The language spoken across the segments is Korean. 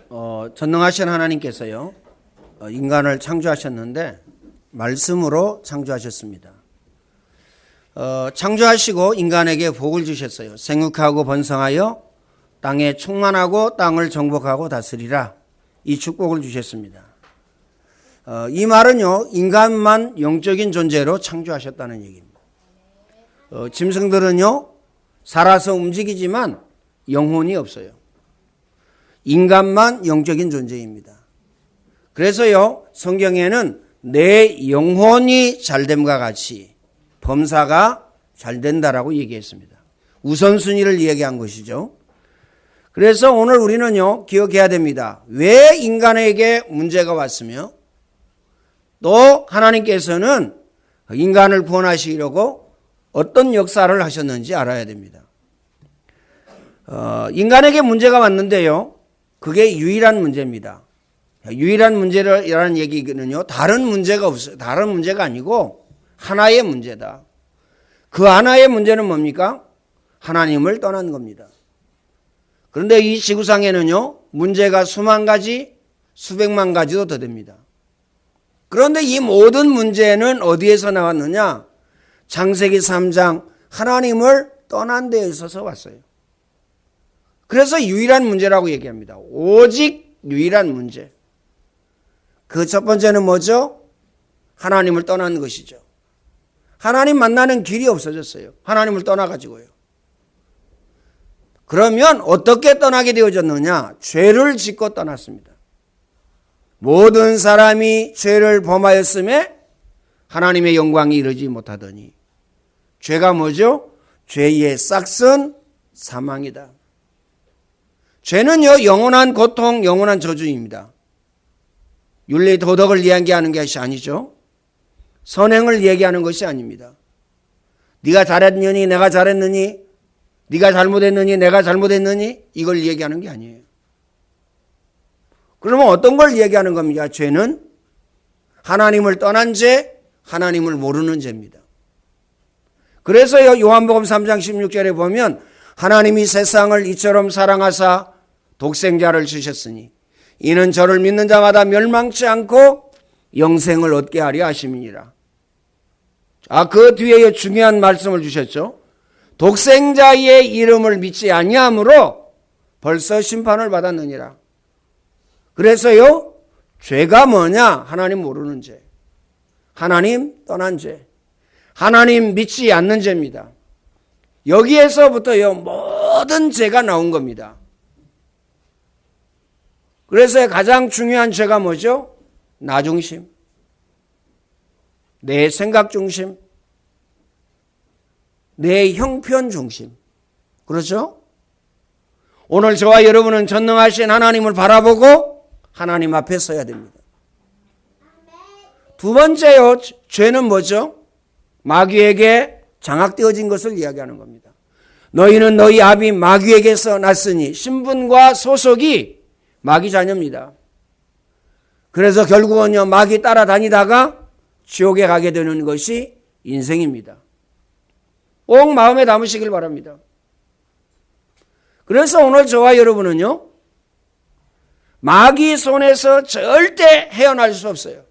전능하신 하나님께서요, 인간을 창조하셨는데 말씀으로 창조하셨습니다. 창조하시고 인간에게 복을 주셨어요. 생육하고 번성하여 땅에 충만하고 땅을 정복하고 다스리라. 이 축복을 주셨습니다. 이 말은요, 인간만 영적인 존재로 창조하셨다는 얘기입니다. 짐승들은요, 살아서 움직이지만 영혼이 없어요. 인간만 영적인 존재입니다. 그래서요, 성경에는 내 영혼이 잘됨과 같이 범사가 잘 된다라고 얘기했습니다. 우선순위를 얘기한 것이죠. 그래서 오늘 우리는요, 기억해야 됩니다. 왜 인간에게 문제가 왔으며 또 하나님께서는 인간을 구원하시려고 어떤 역사를 하셨는지 알아야 됩니다. 인간에게 문제가 왔는데요, 그게 유일한 문제입니다. 유일한 문제라는 얘기는요, 다른 문제가 없어요. 다른 문제가 아니고 하나의 문제다. 그 하나의 문제는 뭡니까? 하나님을 떠난 겁니다. 그런데 이 지구상에는요, 문제가 수만 가지, 수백만 가지도 더 됩니다. 그런데 이 모든 문제는 어디에서 나왔느냐? 창세기 3장 하나님을 떠난 데에 있어서 왔어요. 그래서 유일한 문제라고 얘기합니다. 오직 유일한 문제. 그 첫 번째는 뭐죠? 하나님을 떠난 것이죠. 하나님 만나는 길이 없어졌어요. 하나님을 떠나가지고요. 그러면 어떻게 떠나게 되어졌느냐? 죄를 짓고 떠났습니다. 모든 사람이 죄를 범하였음에 하나님의 영광이 이르지 못하더니, 죄가 뭐죠? 죄의 싹은 사망이다. 죄는요, 영원한 고통, 영원한 저주입니다. 윤리 도덕을 이야기하는 것이 아니죠. 선행을 얘기하는 것이 아닙니다. 네가 잘했느니 내가 잘했느니, 네가 잘못했느니 내가 잘못했느니, 이걸 얘기하는 게 아니에요. 그러면 어떤 걸 얘기하는 겁니까? 죄는 하나님을 떠난 죄, 하나님을 모르는 죄입니다. 그래서요, 요한복음 3장 16절에 보면 하나님이 세상을 이처럼 사랑하사 독생자를 주셨으니 이는 저를 믿는 자마다 멸망치 않고 영생을 얻게 하려 하심이니라. 그 뒤에 중요한 말씀을 주셨죠. 독생자의 이름을 믿지 아니함으로 벌써 심판을 받았느니라. 그래서요, 죄가 뭐냐? 하나님 모르는 죄, 하나님 떠난 죄, 하나님 믿지 않는 죄입니다. 여기에서부터요, 모든 죄가 나온 겁니다. 그래서 가장 중요한 죄가 뭐죠? 나 중심, 내 생각 중심, 내 형편 중심. 그렇죠? 오늘 저와 여러분은 전능하신 하나님을 바라보고 하나님 앞에 서야 됩니다. 두 번째요, 죄는 뭐죠? 마귀에게 장악되어진 것을 이야기하는 겁니다. 너희는 너희 아비 마귀에게서 났으니, 신분과 소속이 마귀 자녀입니다. 그래서 결국은요, 마귀 따라다니다가 지옥에 가게 되는 것이 인생입니다. 꼭 마음에 담으시길 바랍니다. 그래서 오늘 저와 여러분은요, 마귀 손에서 절대 헤어날 수 없어요.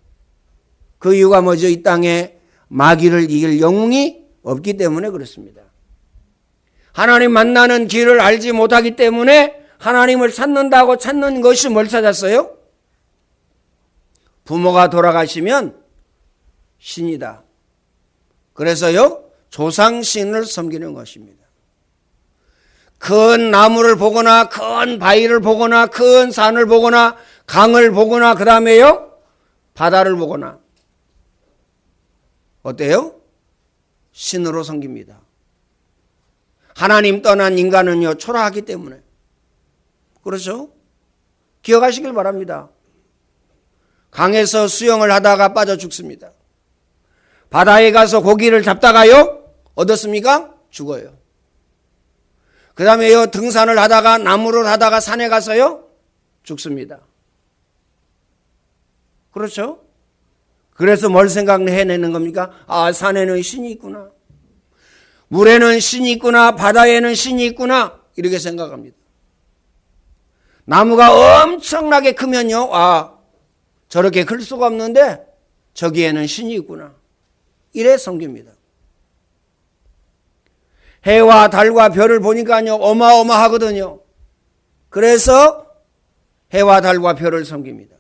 그 이유가 뭐죠? 이 땅에 마귀를 이길 영웅이 없기 때문에 그렇습니다. 하나님 만나는 길을 알지 못하기 때문에 하나님을 찾는다고 찾는 것이 뭘 찾았어요? 부모가 돌아가시면 신이다. 그래서요, 조상신을 섬기는 것입니다. 큰 나무를 보거나 큰 바위를 보거나 큰 산을 보거나 강을 보거나 그 다음에요, 바다를 보거나 어때요? 신으로 섬깁니다. 하나님 떠난 인간은요, 초라하기 때문에. 그렇죠? 기억하시길 바랍니다. 강에서 수영을 하다가 빠져 죽습니다. 바다에 가서 고기를 잡다가요, 얻었습니까? 죽어요. 그 다음에요, 등산을 하다가 나무를 하다가 산에 가서요, 죽습니다. 그렇죠? 그래서 뭘 생각해내는 겁니까? 산에는 신이 있구나, 물에는 신이 있구나, 바다에는 신이 있구나, 이렇게 생각합니다. 나무가 엄청나게 크면요, 저렇게 클 수가 없는데 저기에는 신이 있구나. 이래 섬깁니다. 해와 달과 별을 보니까요, 어마어마하거든요. 그래서 해와 달과 별을 섬깁니다.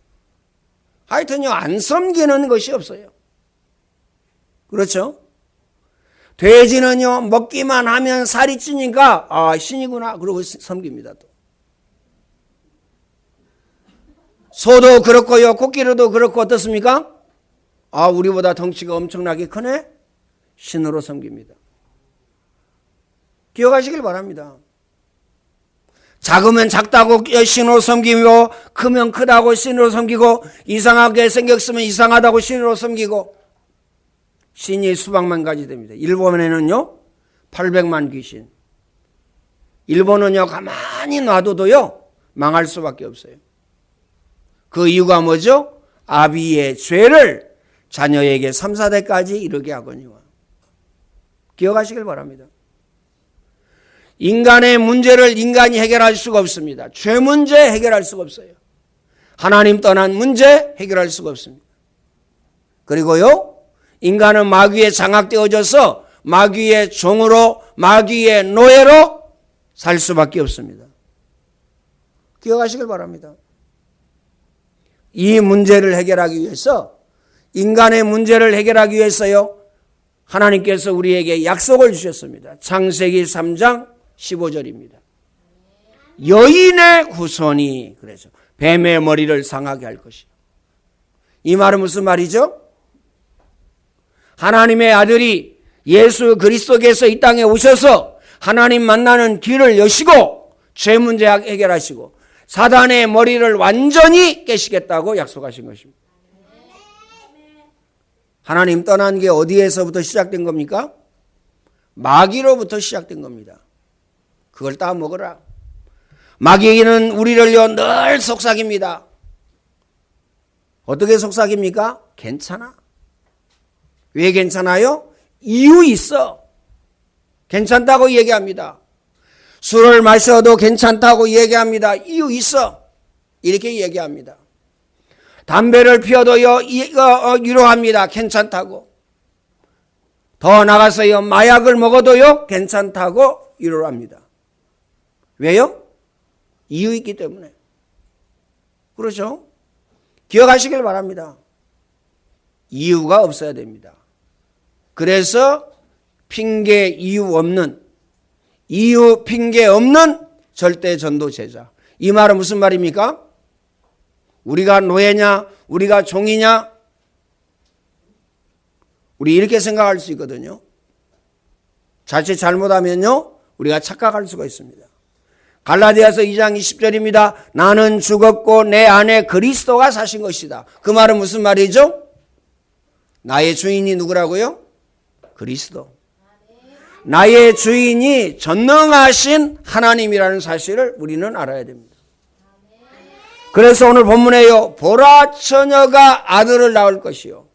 하여튼요, 안 섬기는 것이 없어요. 그렇죠? 돼지는요, 먹기만 하면 살이 찌니까, 신이구나. 그러고 섬깁니다, 또. 소도 그렇고요, 코끼리도 그렇고, 어떻습니까? 우리보다 덩치가 엄청나게 크네? 신으로 섬깁니다. 기억하시길 바랍니다. 작으면 작다고 신으로 섬기고, 크면 크다고 신으로 섬기고, 이상하게 생겼으면 이상하다고 신으로 섬기고, 신이 수백만 가지 됩니다. 일본에는요, 800만 귀신. 일본은요, 가만히 놔둬도요, 망할 수밖에 없어요. 그 이유가 뭐죠? 아비의 죄를 자녀에게 3, 4대까지 이르게 하거니와. 기억하시길 바랍니다. 인간의 문제를 인간이 해결할 수가 없습니다. 죄 문제 해결할 수가 없어요. 하나님 떠난 문제 해결할 수가 없습니다. 그리고요, 인간은 마귀에 장악되어져서 마귀의 종으로, 마귀의 노예로 살 수밖에 없습니다. 기억하시길 바랍니다. 이 문제를 해결하기 위해서, 인간의 문제를 해결하기 위해서요, 하나님께서 우리에게 약속을 주셨습니다. 창세기 3장 15절입니다. 여인의 후손이, 그래서 뱀의 머리를 상하게 할 것이요. 이 말은 무슨 말이죠? 하나님의 아들이 예수 그리스도께서 이 땅에 오셔서 하나님 만나는 길을 여시고 죄 문제 해결하시고 사단의 머리를 완전히 깨시겠다고 약속하신 것입니다. 하나님 떠난 게 어디에서부터 시작된 겁니까? 마귀로부터 시작된 겁니다. 그걸 따먹어라. 마귀는 우리를요 늘 속삭입니다. 어떻게 속삭입니까? 괜찮아. 왜 괜찮아요? 이유 있어. 괜찮다고 얘기합니다. 술을 마셔도 괜찮다고 얘기합니다. 이유 있어. 이렇게 얘기합니다. 담배를 피워도요, 위로합니다. 괜찮다고. 더 나가서요, 마약을 먹어도요, 괜찮다고 위로를 합니다. 왜요? 이유 있기 때문에. 그렇죠? 기억하시길 바랍니다. 이유가 없어야 됩니다. 그래서 핑계 이유 없는, 이유 핑계 없는 절대 전도 제자. 이 말은 무슨 말입니까? 우리가 노예냐? 우리가 종이냐? 우리 이렇게 생각할 수 있거든요. 자칫 잘못하면요, 우리가 착각할 수가 있습니다. 갈라디아서 2장 20절입니다. 나는 죽었고 내 안에 그리스도가 사신 것이다. 그 말은 무슨 말이죠? 나의 주인이 누구라고요? 그리스도. 나의 주인이 전능하신 하나님이라는 사실을 우리는 알아야 됩니다. 그래서 오늘 본문에요, 보라 처녀가 아들을 낳을 것이요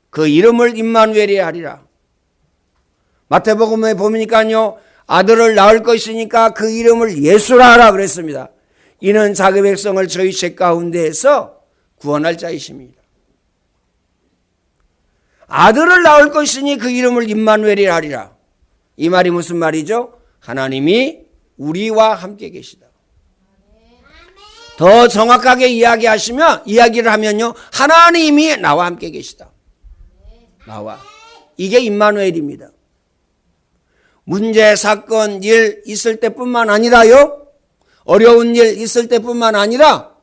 그 이름을 임마누엘이 하리라. 마태복음에 보니까요, 아들을 낳을 것이니까 그 이름을 예수라 하라 그랬습니다. 이는 자기 백성을 저희 죄 가운데에서 구원할 자이십니다. 아들을 낳을 것이니 그 이름을 임마누엘이 하리라. 이 말이 무슨 말이죠? 하나님이 우리와 함께 계시다. 더 정확하게 이야기를 하면요, 하나님이 나와 함께 계시다. 나와. 이게 임마누엘입니다. 문제, 사건, 일 있을 때뿐만 아니라요, 어려운 일 있을 때뿐만 아니라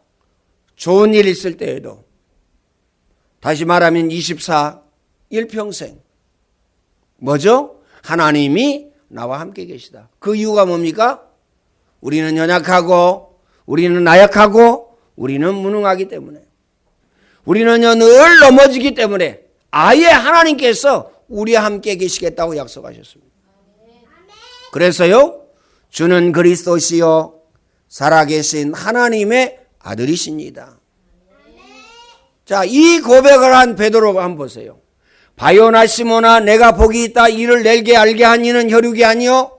좋은 일 있을 때에도, 다시 말하면 24 일평생 뭐죠? 하나님이 나와 함께 계시다. 그 이유가 뭡니까? 우리는 연약하고 우리는 나약하고 우리는 무능하기 때문에, 우리는요 늘 넘어지기 때문에 아예 하나님께서 우리와 함께 계시겠다고 약속하셨습니다. 그래서요, 주는 그리스도시요 살아계신 하나님의 아들이십니다. 자, 이 고백을 한 베드로가 한번 보세요. 바요나 시모나, 내가 복이 있다 이를 내게 알게 한 이는 혈육이 아니요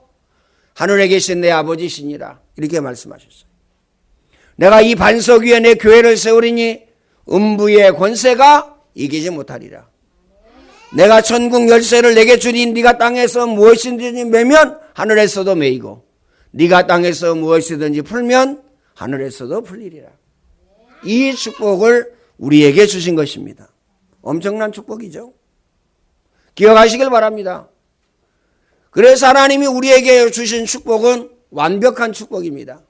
하늘에 계신 내 아버지시니라. 이렇게 말씀하셨어요. 내가 이 반석 위에 내 교회를 세우리니 음부의 권세가 이기지 못하리라. 내가 천국 열쇠를 내게 주니 네가 땅에서 무엇이든지 매면 하늘에서도 매이고 네가 땅에서 무엇이든지 풀면 하늘에서도 풀리리라. 이 축복을 우리에게 주신 것입니다. 엄청난 축복이죠. 기억하시길 바랍니다. 그래서 하나님이 우리에게 주신 축복은 완벽한 축복입니다.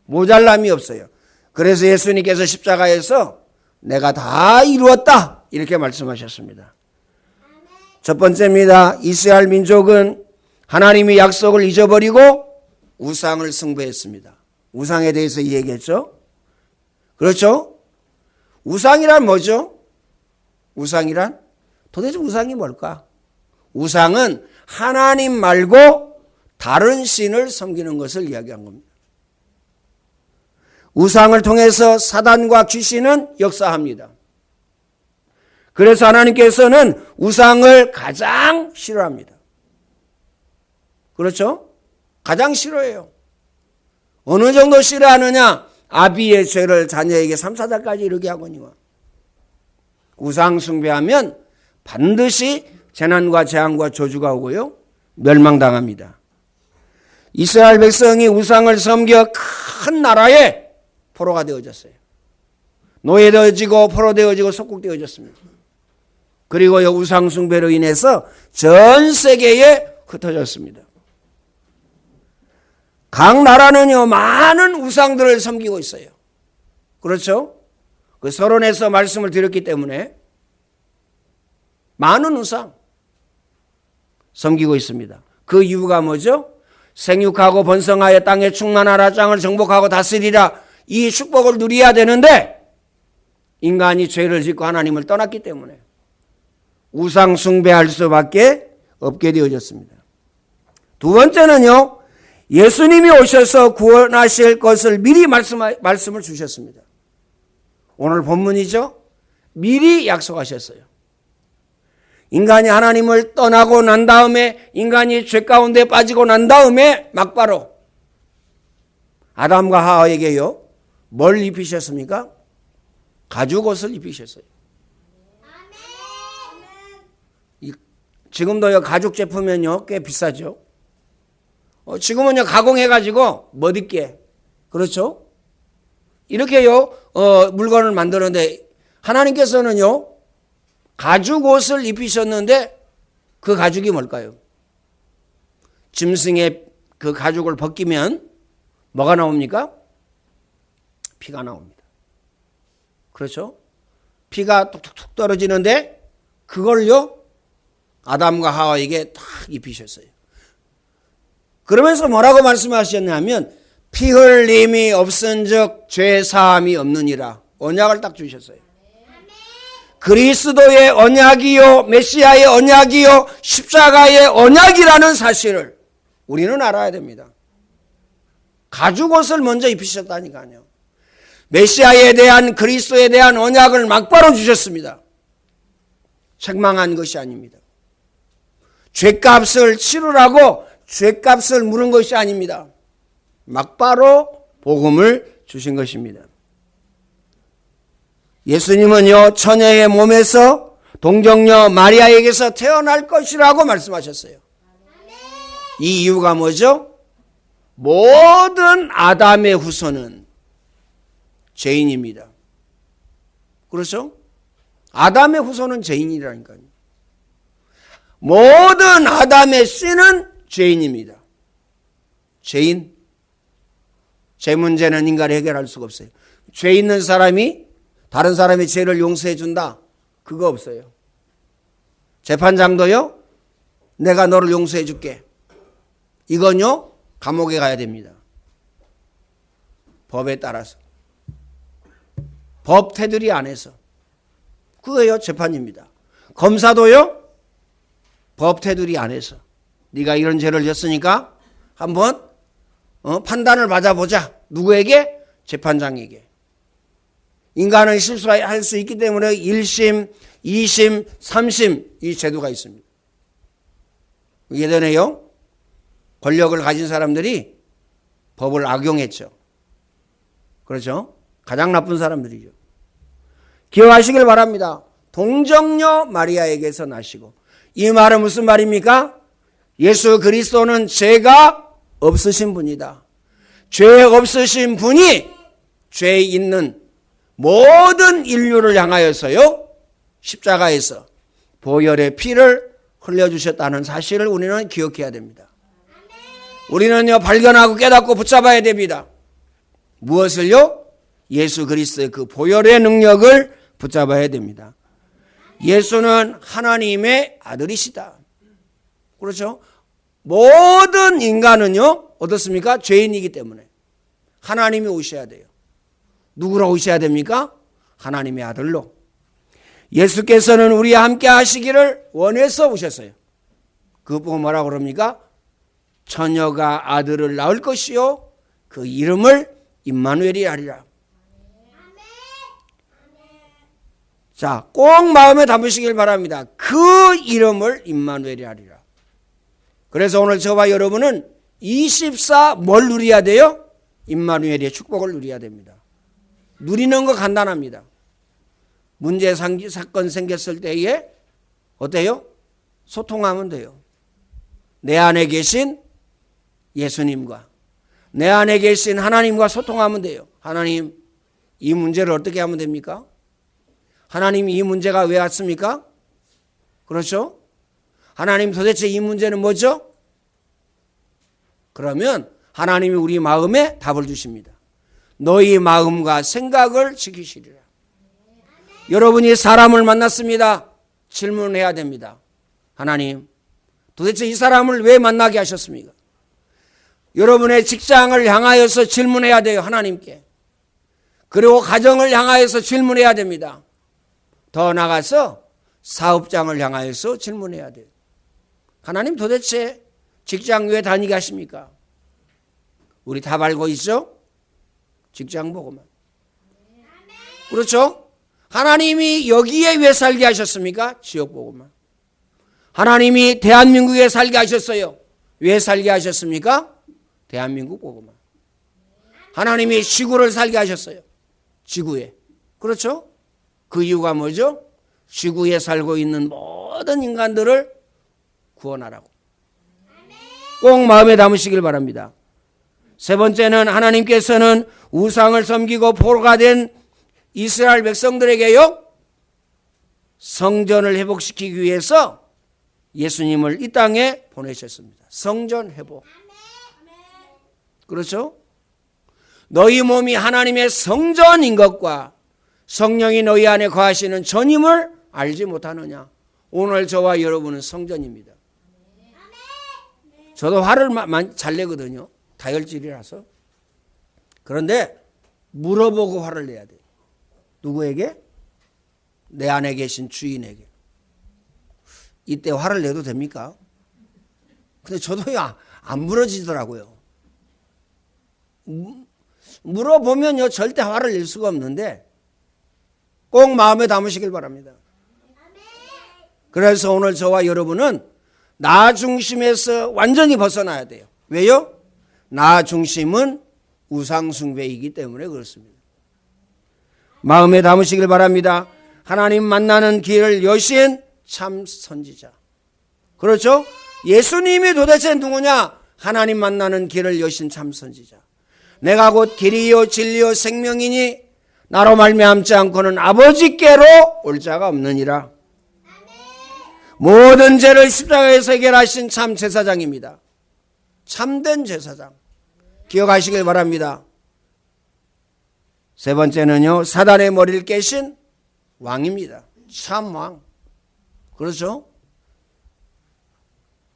모자람이 없어요. 그래서 예수님께서 십자가에서 내가 다 이루었다 이렇게 말씀하셨습니다. 첫 번째입니다. 이스라엘 민족은 하나님의 약속을 잊어버리고 우상을 숭배했습니다. 우상에 대해서 얘기했죠. 그렇죠? 우상이란 뭐죠? 우상이란? 도대체 우상이 뭘까? 우상은 하나님 말고 다른 신을 섬기는 것을 이야기한 겁니다. 우상을 통해서 사단과 귀신은 역사합니다. 그래서 하나님께서는 우상을 가장 싫어합니다. 그렇죠? 가장 싫어해요. 어느 정도 싫어하느냐? 아비의 죄를 자녀에게 3, 4달까지 이르게 하거니와. 우상 숭배하면 반드시 재난과 재앙과 저주가 오고요. 멸망당합니다. 이스라엘 백성이 우상을 섬겨 큰 나라의 포로가 되어졌어요. 노예되어지고 포로되어지고 속국되어졌습니다. 그리고 이 우상 숭배로 인해서 전 세계에 흩어졌습니다. 각 나라는요 많은 우상들을 섬기고 있어요. 그렇죠? 그 서론에서 말씀을 드렸기 때문에 많은 우상 섬기고 있습니다. 그 이유가 뭐죠? 생육하고 번성하여 땅에 충만하라, 땅을 정복하고 다스리라, 이 축복을 누려야 되는데 인간이 죄를 짓고 하나님을 떠났기 때문에 우상 숭배할 수밖에 없게 되어졌습니다. 두 번째는요, 예수님이 오셔서 구원하실 것을 미리 말씀을 주셨습니다. 오늘 본문이죠. 미리 약속하셨어요. 인간이 하나님을 떠나고 난 다음에, 인간이 죄 가운데 빠지고 난 다음에 막바로 아담과 하와에게요 뭘 입히셨습니까? 가죽옷을 입히셨어요. 지금도요 가죽 제품은요 꽤 비싸죠. 지금은요 가공해가지고 못 입게, 그렇죠? 이렇게요 물건을 만드는데 하나님께서는요 가죽 옷을 입히셨는데 그 가죽이 뭘까요? 짐승의 그 가죽을 벗기면 뭐가 나옵니까? 피가 나옵니다. 그렇죠? 피가 뚝뚝뚝 떨어지는데 그걸요 아담과 하와에게 딱 입히셨어요. 그러면서 뭐라고 말씀하셨냐면 피 흘림이 없은즉 죄 사함이 없느니라, 언약을 딱 주셨어요. 그리스도의 언약이요 메시아의 언약이요 십자가의 언약이라는 사실을 우리는 알아야 됩니다. 가죽옷을 먼저 입히셨다니까요. 메시아에 대한, 그리스도에 대한 언약을 막바로 주셨습니다. 책망한 것이 아닙니다. 죄값을 치르라고 죄값을 물은 것이 아닙니다. 막바로 복음을 주신 것입니다. 예수님은요 처녀의 몸에서 동정녀 마리아에게서 태어날 것이라고 말씀하셨어요. 이 이유가 뭐죠? 모든 아담의 후손은 죄인입니다. 그렇죠? 아담의 후손은 죄인이라니까요. 모든 아담의 씨는 죄인입니다. 죄인. 죄 문제는 인간이 해결할 수가 없어요. 죄 있는 사람이 다른 사람의 죄를 용서해 준다, 그거 없어요. 재판장도요 내가 너를 용서해 줄게, 이건요 감옥에 가야 됩니다. 법에 따라서, 법 테두리 안에서. 그거예요 재판입니다. 검사도요 법 테두리 안에서 네가 이런 죄를 졌으니까 한번 판단을 받아보자. 누구에게? 재판장에게. 인간은 실수할 수 있기 때문에 1심, 2심, 3심 이 제도가 있습니다. 예전에요 권력을 가진 사람들이 법을 악용했죠. 그렇죠? 가장 나쁜 사람들이죠. 기억하시길 바랍니다. 동정녀 마리아에게서 나시고, 이 말은 무슨 말입니까? 예수 그리스도는 죄가 없으신 분이다. 죄 없으신 분이 죄 있는 모든 인류를 향하여서요, 십자가에서 보혈의 피를 흘려주셨다는 사실을 우리는 기억해야 됩니다. 우리는요, 발견하고 깨닫고 붙잡아야 됩니다. 무엇을요? 예수 그리스도의 그 보혈의 능력을 붙잡아야 됩니다. 예수는 하나님의 아들이시다. 그렇죠? 모든 인간은요, 어떻습니까? 죄인이기 때문에 하나님이 오셔야 돼요. 누구로 오셔야 됩니까? 하나님의 아들로. 예수께서는 우리와 함께 하시기를 원해서 오셨어요. 그것 보고 뭐라고 그럽니까? 처녀가 아들을 낳을 것이요, 그 이름을 임마누엘이 하리라. 자, 꼭 마음에 담으시길 바랍니다. 그 이름을 임마누엘이 하리라. 그래서 오늘 저와 여러분은 24 뭘 누려야 돼요? 임마누엘의 축복을 누려야 됩니다. 누리는 거 간단합니다. 문제 사건 생겼을 때에 어때요? 소통하면 돼요. 내 안에 계신 예수님과 내 안에 계신 하나님과 소통하면 돼요. 하나님, 이 문제를 어떻게 하면 됩니까? 하나님, 이 문제가 왜 왔습니까? 그렇죠? 하나님, 도대체 이 문제는 뭐죠? 그러면 하나님이 우리 마음에 답을 주십니다. 너희 마음과 생각을 지키시리라. 여러분이 사람을 만났습니다. 질문해야 됩니다. 하나님, 도대체 이 사람을 왜 만나게 하셨습니까? 여러분의 직장을 향하여서 질문해야 돼요. 하나님께. 그리고 가정을 향하여서 질문해야 됩니다. 더 나아가서 사업장을 향하여서 질문해야 돼요. 하나님, 도대체 직장 왜 다니게 하십니까? 우리 답 알고 있죠? 직장 보고만. 그렇죠? 하나님이 여기에 왜 살게 하셨습니까? 지역 보고만. 하나님이 대한민국에 살게 하셨어요. 왜 살게 하셨습니까? 대한민국 보고만. 하나님이 지구를 살게 하셨어요. 지구에. 그렇죠? 그 이유가 뭐죠? 지구에 살고 있는 모든 인간들을 구원하라고. 꼭 마음에 담으시길 바랍니다. 세 번째는 하나님께서는 우상을 섬기고 포로가 된 이스라엘 백성들에게요, 성전을 회복시키기 위해서 예수님을 이 땅에 보내셨습니다. 성전 회복. 그렇죠? 너희 몸이 하나님의 성전인 것과 성령이 너희 안에 거하시는 전임을 알지 못하느냐. 오늘 저와 여러분은 성전입니다. 저도 화를 잘 내거든요. 다혈질이라서. 그런데 물어보고 화를 내야 돼요. 누구에게? 내 안에 계신 주인에게. 이때 화를 내도 됩니까? 근데 저도요, 안 물어지더라고요. 물어보면요, 절대 화를 낼 수가 없는데 꼭 마음에 담으시길 바랍니다. 그래서 오늘 저와 여러분은 나 중심에서 완전히 벗어나야 돼요. 왜요? 나 중심은 우상숭배이기 때문에 그렇습니다. 마음에 담으시길 바랍니다. 하나님 만나는 길을 여신 참 선지자. 그렇죠? 예수님이 도대체 누구냐? 하나님 만나는 길을 여신 참 선지자. 내가 곧 길이요 진리요 생명이니 나로 말미암지 않고는 아버지께로 올 자가 없느니라. 모든 죄를 십자가에서 해결하신 참 제사장입니다. 참된 제사장. 기억하시길 바랍니다. 세 번째는요, 사단의 머리를 깨신 왕입니다. 참 왕. 그렇죠?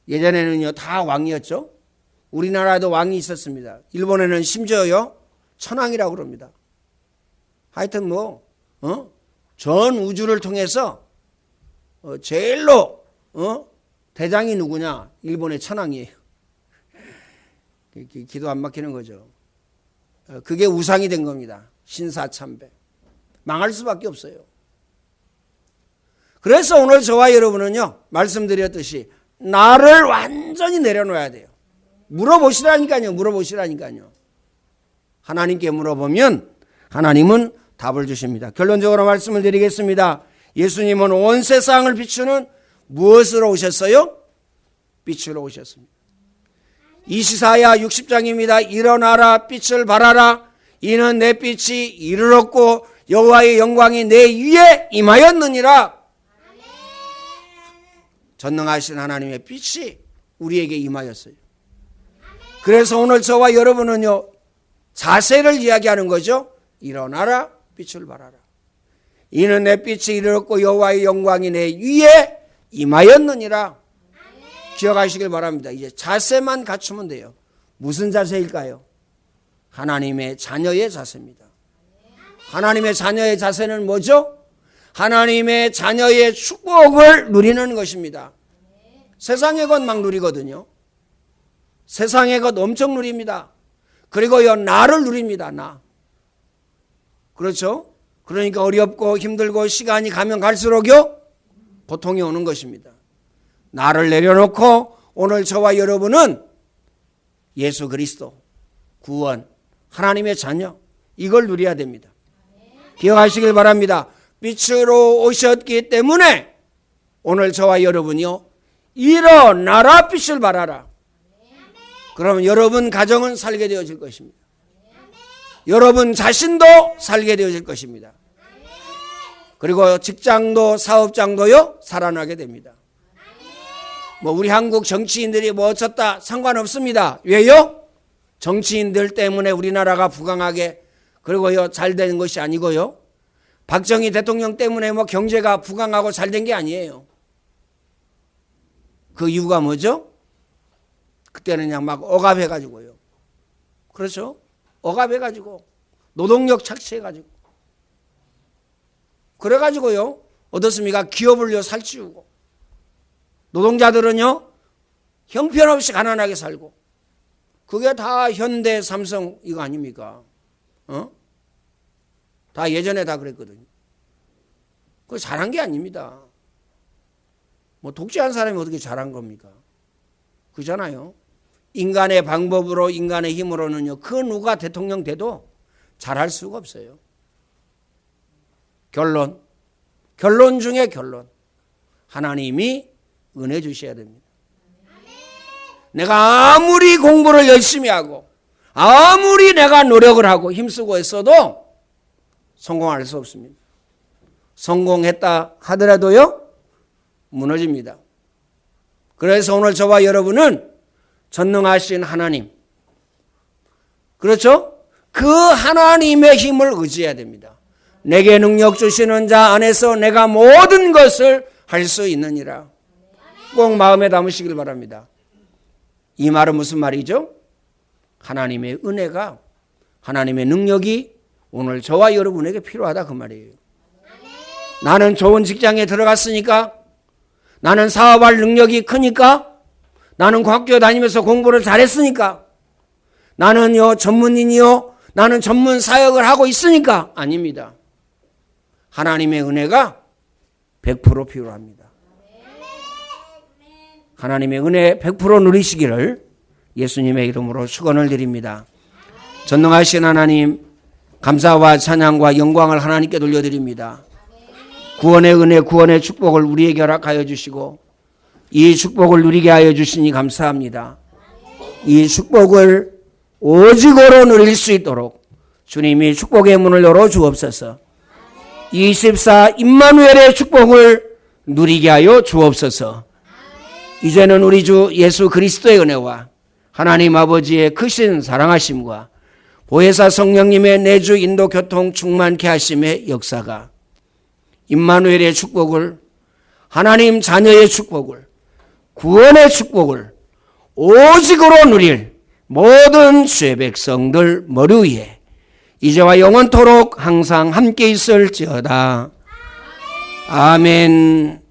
예전에는요, 다 왕이었죠? 우리나라에도 왕이 있었습니다. 일본에는 심지어요, 천왕이라고 그럽니다. 하여튼 전 우주를 통해서 제일로 대장이 누구냐? 일본의 천왕이에요. 기도 안 막히는 거죠. 그게 우상이 된 겁니다. 신사참배. 망할 수밖에 없어요. 그래서 오늘 저와 여러분은요, 말씀드렸듯이 나를 완전히 내려놓아야 돼요. 물어보시라니까요. 하나님께 물어보면 하나님은 답을 주십니다. 결론적으로 말씀을 드리겠습니다. 예수님은 온 세상을 비추는 무엇으로 오셨어요? 빛으로 오셨습니다. 이시사야 60장입니다. 일어나라 빛을 발하라. 이는 내 빛이 이르렀고 여호와의 영광이 내 위에 임하였느니라. 전능하신 하나님의 빛이 우리에게 임하였어요. 그래서 오늘 저와 여러분은요, 자세를 이야기하는 거죠. 일어나라 빛을 발하라. 이는 내 빛이 이르렀고 여호와의 영광이 내 위에 임하였느니라. 기억하시길 바랍니다. 이제 자세만 갖추면 돼요. 무슨 자세일까요? 하나님의 자녀의 자세입니다. 하나님의 자녀의 자세는 뭐죠? 하나님의 자녀의 축복을 누리는 것입니다. 세상의 것 막 누리거든요. 세상의 것 엄청 누립니다. 그리고요, 나를 누립니다. 나. 그렇죠? 그러니까 어렵고 힘들고 시간이 가면 갈수록요, 고통이 오는 것입니다. 나를 내려놓고 오늘 저와 여러분은 예수 그리스도, 구원, 하나님의 자녀, 이걸 누려야 됩니다. 기억하시길 바랍니다. 빛으로 오셨기 때문에 오늘 저와 여러분이요, 일어나라 빛을 발하라. 그러면 여러분 가정은 살게 되어질 것입니다. 여러분 자신도 살게 되어질 것입니다. 그리고 직장도 사업장도요, 살아나게 됩니다. 뭐 우리 한국 정치인들이 뭐 어쩌다 상관없습니다. 왜요? 정치인들 때문에 우리나라가 부강하게 그리고요 잘 되는 것이 아니고요. 박정희 대통령 때문에 뭐 경제가 부강하고 잘 된 게 아니에요. 그 이유가 뭐죠? 그때는 그냥 막 억압해가지고요. 그렇죠? 억압해가지고 노동력 착취해가지고 그래가지고요 어떻습니까? 기업을요 살찌우고 노동자들은요 형편없이 가난하게 살고 그게 다 현대 삼성 이거 아닙니까? 다 예전에 다 그랬거든요. 그거 잘한 게 아닙니다. 뭐 독재한 사람이 어떻게 잘한 겁니까? 그잖아요. 인간의 방법으로 인간의 힘으로는요 그 누가 대통령 돼도 잘할 수가 없어요. 결론 중에 결론. 하나님이 은혜 주셔야 됩니다. 내가 아무리 공부를 열심히 하고 아무리 내가 노력을 하고 힘쓰고 했어도 성공할 수 없습니다. 성공했다 하더라도요 무너집니다. 그래서 오늘 저와 여러분은 전능하신 하나님, 그렇죠? 그 하나님의 힘을 의지해야 됩니다. 내게 능력 주시는 자 안에서 내가 모든 것을 할 수 있느니라. 꼭 마음에 담으시길 바랍니다. 이 말은 무슨 말이죠? 하나님의 은혜가, 하나님의 능력이 오늘 저와 여러분에게 필요하다 그 말이에요. 나는 좋은 직장에 들어갔으니까, 나는 사업할 능력이 크니까, 나는 학교 다니면서 공부를 잘했으니까, 나는요 전문인이요, 나는 전문 사역을 하고 있으니까 아닙니다. 하나님의 은혜가 100% 필요합니다. 하나님의 은혜 100% 누리시기를 예수님의 이름으로 축원을 드립니다. 전능하신 하나님, 감사와 찬양과 영광을 하나님께 돌려드립니다. 구원의 은혜, 구원의 축복을 우리에게 허락하여 주시고 이 축복을 누리게 하여 주시니 감사합니다. 이 축복을 오직으로 누릴 수 있도록 주님이 축복의 문을 열어 주옵소서. 24 임마누엘의 축복을 누리게 하여 주옵소서. 이제는 우리 주 예수 그리스도의 은혜와 하나님 아버지의 크신 사랑하심과 보혜사 성령님의 내주 인도 교통 충만케 하심의 역사가 임마누엘의 축복을, 하나님 자녀의 축복을, 구원의 축복을 오직으로 누릴 모든 주의 백성들 머리 위에 이제와 영원토록 항상 함께 있을지어다. 아멘.